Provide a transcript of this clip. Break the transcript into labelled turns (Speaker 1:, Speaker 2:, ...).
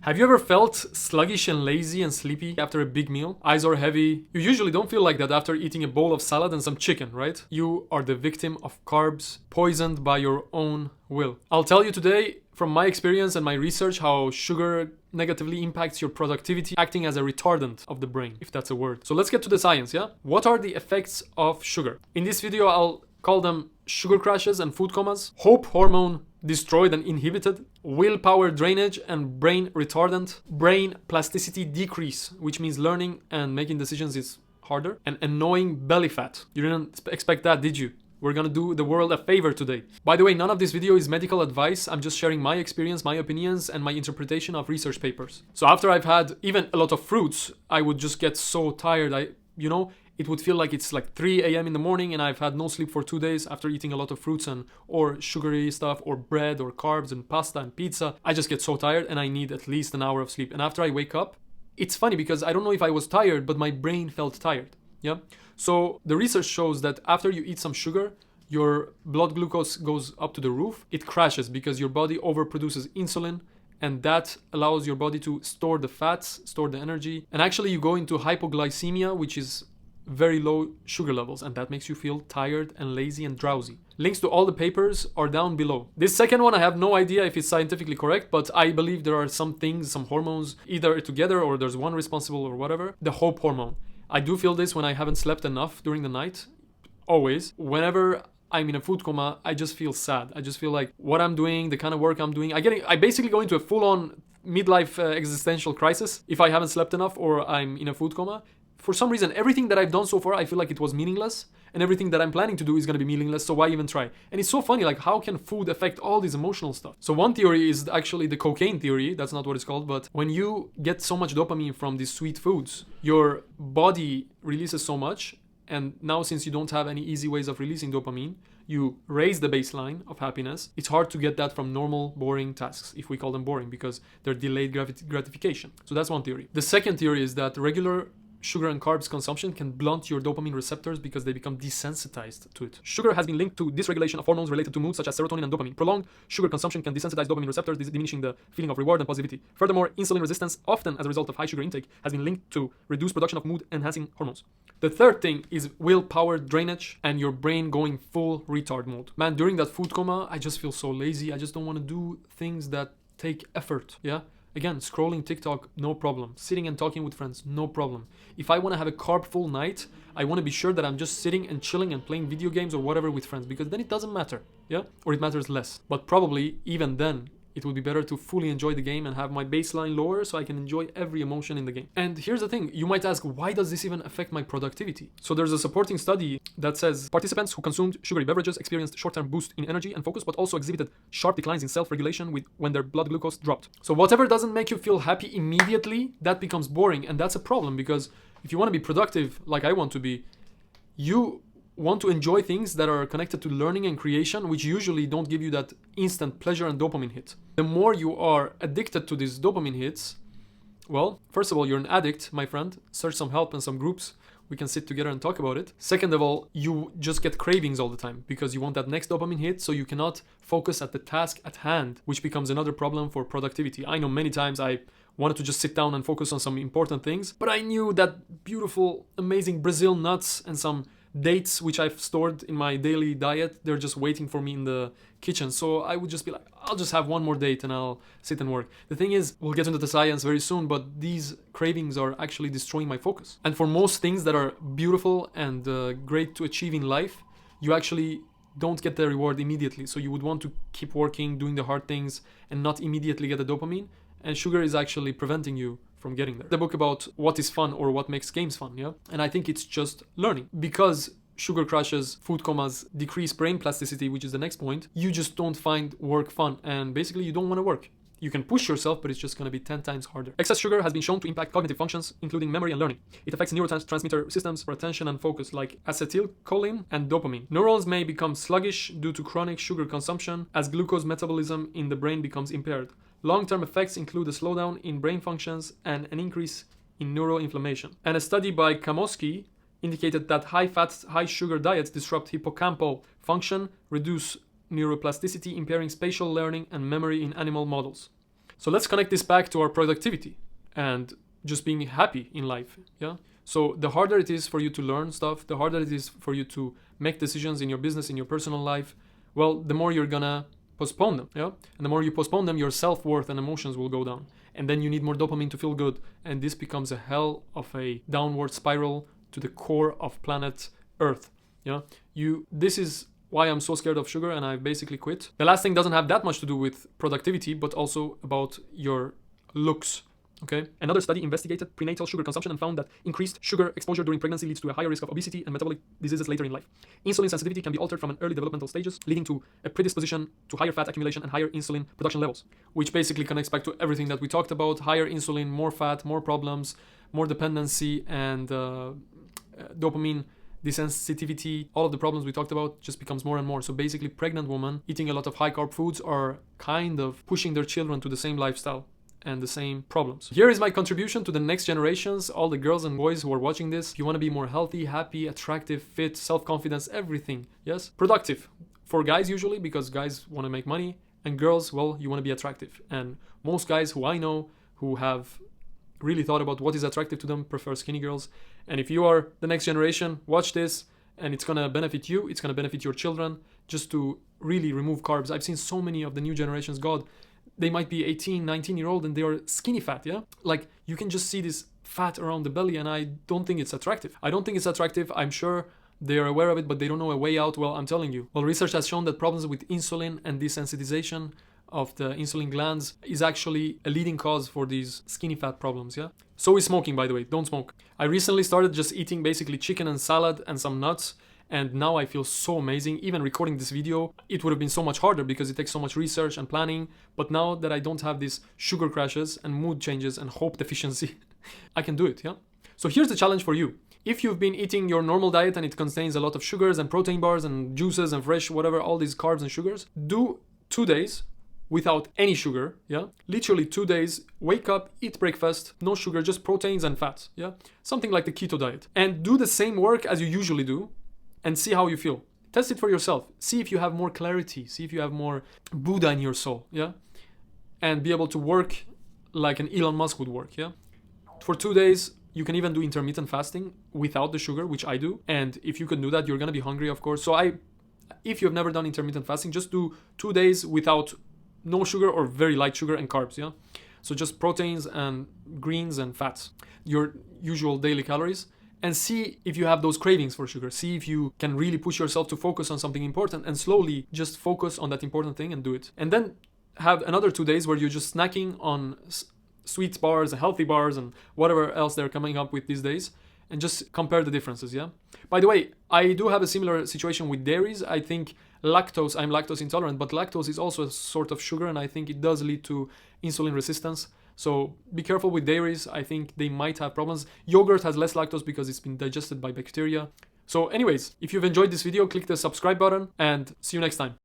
Speaker 1: Have you ever felt sluggish and lazy and sleepy after a big meal? Eyes are heavy. You usually don't feel like that after eating a bowl of salad and some chicken, right? You are the victim of carbs, poisoned by your own will. I'll tell you today from my experience and my research how sugar negatively impacts your productivity, acting as a retardant of the brain, if that's a word. So let's get to the science, yeah? What are the effects of sugar? In this video, I'll call them sugar crashes and food comas, hope hormone destroyed and inhibited, willpower drainage and brain retardant, brain plasticity decrease, which means learning and making decisions is harder, and annoying belly fat. You didn't expect that, did you? We're gonna do the world a favor today. By the way, none of this video is medical advice. I'm just sharing my experience, my opinions, and my interpretation of research papers. So after I've had even a lot of fruits, I would just get so tired. It would feel like it's like 3 a.m. in the morning and I've had no sleep for 2 days after eating a lot of fruits or sugary stuff or bread or carbs and pasta and pizza. I just get so tired and I need at least an hour of sleep. And after I wake up, it's funny because I don't know if I was tired, but my brain felt tired. Yeah. So the research shows that after you eat some sugar, your blood glucose goes up to the roof. It crashes because your body overproduces insulin, and that allows your body to store the fats, store the energy. And actually you go into hypoglycemia, which is very low sugar levels, and that makes you feel tired and lazy and drowsy. Links to all the papers are down below. This second one, I have no idea if it's scientifically correct, but I believe there are some things, some hormones, either together or there's one responsible or whatever. The hope hormone. I do feel this when I haven't slept enough during the night. Always. Whenever I'm in a food coma, I just feel sad. I just feel like what I'm doing, the kind of work I'm doing, I basically go into a full-on midlife existential crisis if I haven't slept enough or I'm in a food coma. For some reason, everything that I've done so far, I feel like it was meaningless, and everything that I'm planning to do is going to be meaningless, so why even try? And it's so funny, like, how can food affect all this emotional stuff? So one theory is actually the cocaine theory. That's not what it's called, but when you get so much dopamine from these sweet foods, your body releases so much, and now since you don't have any easy ways of releasing dopamine, you raise the baseline of happiness. It's hard to get that from normal, boring tasks, if we call them boring, because they're delayed gratification. So that's one theory. The second theory is that regular sugar and carbs consumption can blunt your dopamine receptors because they become desensitized to it. Sugar has been linked to dysregulation of hormones related to mood, such as serotonin and dopamine. Prolonged sugar consumption can desensitize dopamine receptors, diminishing the feeling of reward and positivity. Furthermore, insulin resistance, often as a result of high sugar intake, has been linked to reduced production of mood-enhancing hormones. The third thing is willpower drainage and your brain going full retard mode. Man, during that food coma, I just feel so lazy. I just don't want to do things that take effort. Yeah? Again, scrolling TikTok, no problem. Sitting and talking with friends, no problem. If I want to have a carb-full night, I want to be sure that I'm just sitting and chilling and playing video games or whatever with friends, because then it doesn't matter, yeah? Or it matters less. But probably, even then, it would be better to fully enjoy the game and have my baseline lower so I can enjoy every emotion in the game. And here's the thing, you might ask, why does this even affect my productivity? So there's a supporting study that says participants who consumed sugary beverages experienced short-term boost in energy and focus, but also exhibited sharp declines in self-regulation when their blood glucose dropped. So whatever doesn't make you feel happy immediately, that becomes boring, and that's a problem, because if you want to be productive, like I want to be, you want to enjoy things that are connected to learning and creation, which usually don't give you that instant pleasure and dopamine hit. The more you are addicted to these dopamine hits, well, first of all, you're an addict, my friend. Search some help and some groups. We can sit together and talk about it. Second of all, you just get cravings all the time because you want that next dopamine hit, so you cannot focus at the task at hand, which becomes another problem for productivity. I know many times I wanted to just sit down and focus on some important things, but I knew that beautiful, amazing Brazil nuts and some dates which I've stored in my daily diet, they're just waiting for me in the kitchen. So I would just be like, I'll just have one more date and I'll sit and work. The thing is, we'll get into the science very soon, but these cravings are actually destroying my focus. And for most things that are beautiful and great to achieve in life, you actually don't get the reward immediately. So you would want to keep working, doing the hard things, and not immediately get the dopamine. And sugar is actually preventing you from getting there. The book about what is fun or what makes games fun, yeah? And I think it's just learning. Because sugar crashes, food comas, decrease brain plasticity, which is the next point, you just don't find work fun. And basically you don't want to work. You can push yourself, but it's just going to be 10 times harder. Excess sugar has been shown to impact cognitive functions, including memory and learning. It affects neurotransmitter systems for attention and focus, like acetylcholine and dopamine. Neurons may become sluggish due to chronic sugar consumption as glucose metabolism in the brain becomes impaired. Long-term effects include a slowdown in brain functions and an increase in neuroinflammation. And a study by Kamosky indicated that high-fat, high-sugar diets disrupt hippocampal function, reduce neuroplasticity, impairing spatial learning and memory in animal models. So let's connect this back to our productivity and just being happy in life. Yeah. So the harder it is for you to learn stuff, the harder it is for you to make decisions in your business, in your personal life, well, the more you're gonna postpone them. Yeah. And the more you postpone them, your self-worth and emotions will go down. And then you need more dopamine to feel good. And this becomes a hell of a downward spiral to the core of planet Earth. Yeah. This is why I'm so scared of sugar and I basically quit. The last thing doesn't have that much to do with productivity, but also about your looks. Okay. Another study investigated prenatal sugar consumption and found that increased sugar exposure during pregnancy leads to a higher risk of obesity and metabolic diseases later in life. Insulin sensitivity can be altered from an early developmental stages, leading to a predisposition to higher fat accumulation and higher insulin production levels, which basically connects back to everything that we talked about. Higher insulin, more fat, more problems, more dependency, and dopamine desensitivity. All of the problems we talked about just becomes more and more. So basically, pregnant women eating a lot of high carb foods are kind of pushing their children to the same lifestyle and the same problems. Here is my contribution to the next generations, all the girls and boys who are watching this. If you want to be more healthy, happy, attractive, fit, self-confidence, everything, yes? Productive. For guys usually, because guys want to make money, and girls, well, you want to be attractive. And most guys who I know who have really thought about what is attractive to them prefer skinny girls. And if you are the next generation, watch this and it's gonna benefit you, it's gonna benefit your children, just to really remove carbs. I've seen so many of the new generations, God, they might be 18, 19-year-old and they are skinny fat, yeah? Like you can just see this fat around the belly and I don't think it's attractive. I'm sure they are aware of it, but they don't know a way out. Well, I'm telling you. Well, research has shown that problems with insulin and desensitization of the insulin glands is actually a leading cause for these skinny fat problems, yeah? So is smoking, by the way. Don't smoke. I recently started just eating basically chicken and salad and some nuts, and now I feel so amazing. Even recording this video, it would have been so much harder because it takes so much research and planning. But now that I don't have these sugar crashes and mood changes and hope deficiency, I can do it, yeah? So here's the challenge for you. If you've been eating your normal diet and it contains a lot of sugars and protein bars and juices and fresh, whatever, all these carbs and sugars, do 2 days without any sugar, yeah? Literally 2 days, wake up, eat breakfast, no sugar, just proteins and fats, yeah? Something like the keto diet. And do the same work as you usually do and see how you feel. Test it for yourself. See if you have more clarity. See if you have more Buddha in your soul, yeah? And be able to work like an Elon Musk would work, yeah? For 2 days, you can even do intermittent fasting without the sugar, which I do. And if you can do that, you're gonna be hungry, of course. So if you've never done intermittent fasting, just do 2 days without no sugar or very light sugar and carbs, yeah? So just proteins and greens and fats, your usual daily calories, and see if you have those cravings for sugar. See if you can really push yourself to focus on something important and slowly just focus on that important thing and do it. And then have another 2 days where you're just snacking on sweet bars and healthy bars and whatever else they're coming up with these days, and just compare the differences, yeah? By the way, I do have a similar situation with dairies. I think I'm lactose intolerant, but lactose is also a sort of sugar, and I think it does lead to insulin resistance. So be careful with dairies. I think they might have problems. Yogurt has less lactose because it's been digested by bacteria. So anyways, if you've enjoyed this video, click the subscribe button and see you next time.